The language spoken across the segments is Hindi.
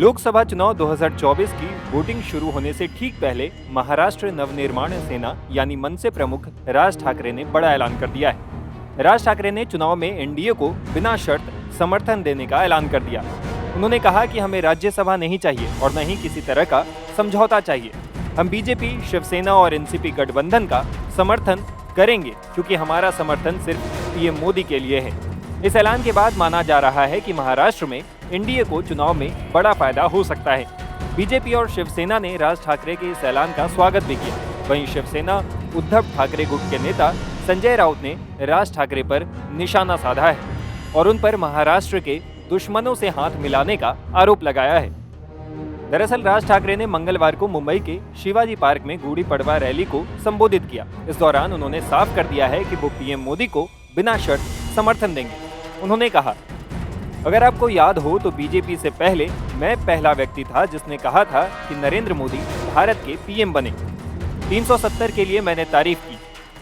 लोकसभा चुनाव 2024 की वोटिंग शुरू होने से ठीक पहले महाराष्ट्र नवनिर्माण सेना यानी मनसे प्रमुख राज ठाकरे ने बड़ा ऐलान कर दिया है। राज ठाकरे ने चुनाव में एनडीए को बिना शर्त समर्थन देने का ऐलान कर दिया। उन्होंने कहा कि हमें राज्यसभा नहीं चाहिए और न ही किसी तरह का समझौता चाहिए। हम बीजेपी, शिवसेना और एनसीपी गठबंधन का समर्थन करेंगे क्योंकि हमारा समर्थन सिर्फ पीएम मोदी के लिए है। इस ऐलान के बाद माना जा रहा है कि महाराष्ट्र में एनडीए को चुनाव में बड़ा फायदा हो सकता है। बीजेपी और शिवसेना ने राज ठाकरे के इस ऐलान का स्वागत भी किया। वहीं शिवसेना उद्धव ठाकरे गुट के नेता संजय राउत ने राज ठाकरे पर निशाना साधा है और उन पर महाराष्ट्र के दुश्मनों से हाथ मिलाने का आरोप लगाया है। दरअसल राज ठाकरे ने मंगलवार को मुंबई के शिवाजी पार्क में गुड़ी पड़वा रैली को संबोधित किया। इस दौरान उन्होंने साफ कर दिया है कि वो पीएम मोदी को बिना शर्त समर्थन देंगे। उन्होंने कहा, अगर आपको याद हो तो बीजेपी से पहले मैं पहला व्यक्ति था जिसने कहा था कि नरेंद्र मोदी भारत के पीएम बने। 370 के लिए मैंने तारीफ की।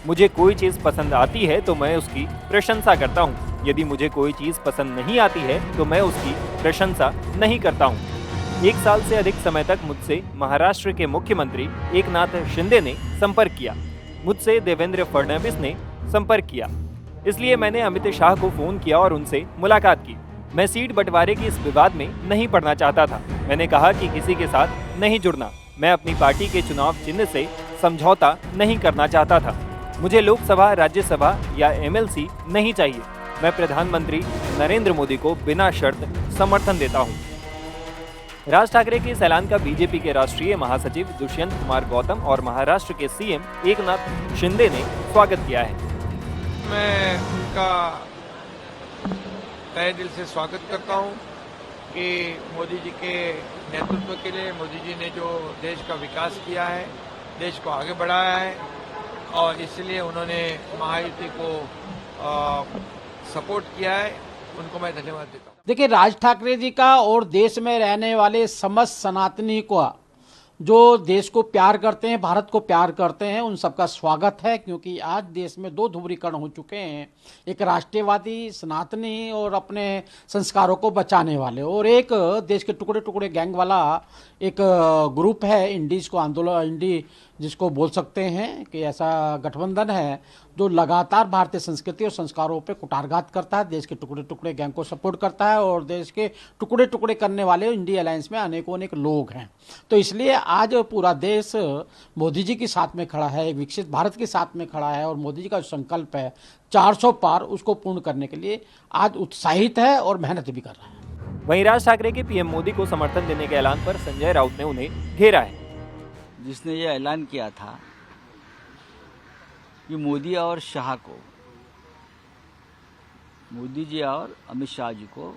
मुझे कोई चीज पसंद आती है तो मैं उसकी प्रशंसा करता हूँ। यदि मुझे कोई चीज पसंद नहीं आती है तो मैं उसकी प्रशंसा नहीं करता हूँ। 1 साल से अधिक समय तक मुझसे महाराष्ट्र के मुख्यमंत्री एकनाथ शिंदे ने संपर्क किया। मुझसे देवेंद्र फडणवीस ने संपर्क किया। इसलिए मैंने अमित शाह को फोन किया और उनसे मुलाकात की। मैं सीट बंटवारे के इस विवाद में नहीं पड़ना चाहता था। मैंने कहा कि किसी के साथ नहीं जुड़ना। मैं अपनी पार्टी के चुनाव चिन्ह से समझौता नहीं करना चाहता था। मुझे लोकसभा, राज्यसभा या एमएलसी नहीं चाहिए। मैं प्रधानमंत्री नरेंद्र मोदी को बिना शर्त समर्थन देता हूँ। राज ठाकरे के इस ऐलान का बीजेपी के राष्ट्रीय महासचिव दुष्यंत कुमार गौतम और महाराष्ट्र के सीएम एकनाथ शिंदे ने स्वागत किया है। मैं उनका तहे दिल से स्वागत करता हूं कि मोदी जी के नेतृत्व के लिए मोदी जी ने जो देश का विकास किया है, देश को आगे बढ़ाया है और इसलिए उन्होंने महायुति को सपोर्ट किया है। उनको मैं धन्यवाद देता हूं। देखिए, राज ठाकरे जी का और देश में रहने वाले समस्त सनातनी को जो देश को प्यार करते हैं, भारत को प्यार करते हैं, उन सबका स्वागत है। क्योंकि आज देश में 2 ध्रुवीकरण हो चुके हैं, एक राष्ट्रवादी सनातनी और अपने संस्कारों को बचाने वाले, और एक देश के टुकड़े टुकड़े गैंग वाला एक ग्रुप है, इंडीज को आंदोलन, इंडी जिसको बोल सकते हैं कि ऐसा गठबंधन है जो लगातार भारतीय संस्कृति और संस्कारों पे कुठारघात करता है, देश के टुकड़े टुकड़े गैंग को सपोर्ट करता है और देश के टुकड़े टुकड़े करने वाले इंडी अलायंस में अनेक लोग हैं। तो इसलिए आज पूरा देश मोदी जी के साथ में खड़ा है, एक विकसित भारत के साथ में खड़ा है और मोदी जी का जो संकल्प है 400 पार, उसको पूर्ण करने के लिए आज उत्साहित है और मेहनत भी कर रहा है। वहीं राज ठाकरे के पीएम मोदी को समर्थन देने के ऐलान पर संजय राउत ने उन्हें घेरा है। जिसने ये ऐलान किया था कि मोदी और शाह को, मोदी जी और अमित शाह जी को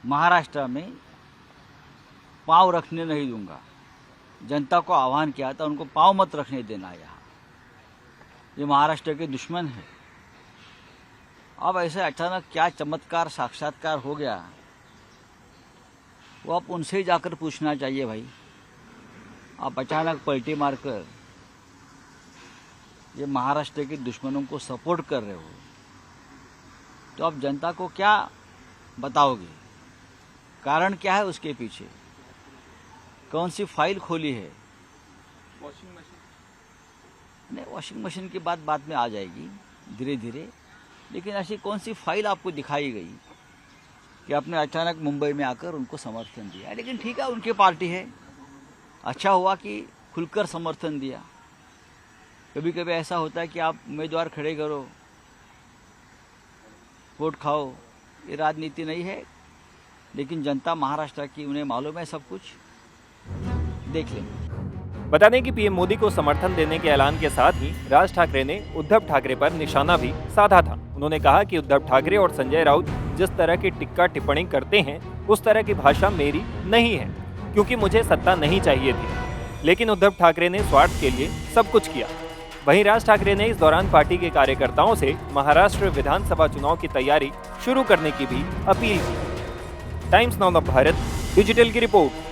महाराष्ट्र में पांव रखने नहीं दूंगा, जनता को आह्वान किया था उनको पांव मत रखने देना। यहाँ ये महाराष्ट्र के दुश्मन है। अब ऐसे अचानक क्या चमत्कार साक्षात्कार हो गया, वो आप उनसे ही जाकर पूछना चाहिए। भाई, आप अचानक पलटी मारकर ये महाराष्ट्र के दुश्मनों को सपोर्ट कर रहे हो, तो आप जनता को क्या बताओगे? कारण क्या है उसके पीछे? कौन सी फाइल खोली है? वॉशिंग मशीन नहीं, वॉशिंग मशीन की बात बाद में आ जाएगी धीरे धीरे, लेकिन ऐसी कौन सी फाइल आपको दिखाई गई कि आपने अचानक मुंबई में आकर उनको समर्थन दिया? लेकिन ठीक है, उनकी पार्टी है, अच्छा हुआ कि खुलकर समर्थन दिया। कभी कभी ऐसा होता है कि आप उम्मीदवार खड़े करो, वोट खाओ, ये राजनीति नहीं है। लेकिन जनता महाराष्ट्र की, उन्हें मालूम है सब कुछ, देख लें। बता दें कि पीएम मोदी को समर्थन देने के ऐलान के साथ ही राज ठाकरे ने उद्धव ठाकरे पर निशाना भी साधा था। उन्होंने कहा कि उद्धव ठाकरे और संजय राउत जिस तरह की टिक्का टिप्पणी करते हैं उस तरह की भाषा मेरी नहीं है, क्योंकि मुझे सत्ता नहीं चाहिए थी, लेकिन उद्धव ठाकरे ने स्वार्थ के लिए सब कुछ किया। वहीं राज ठाकरे ने इस दौरान पार्टी के कार्यकर्ताओं से महाराष्ट्र विधानसभा चुनाव की तैयारी शुरू करने की भी अपील की। टाइम्स नाउ भारत डिजिटल की रिपोर्ट।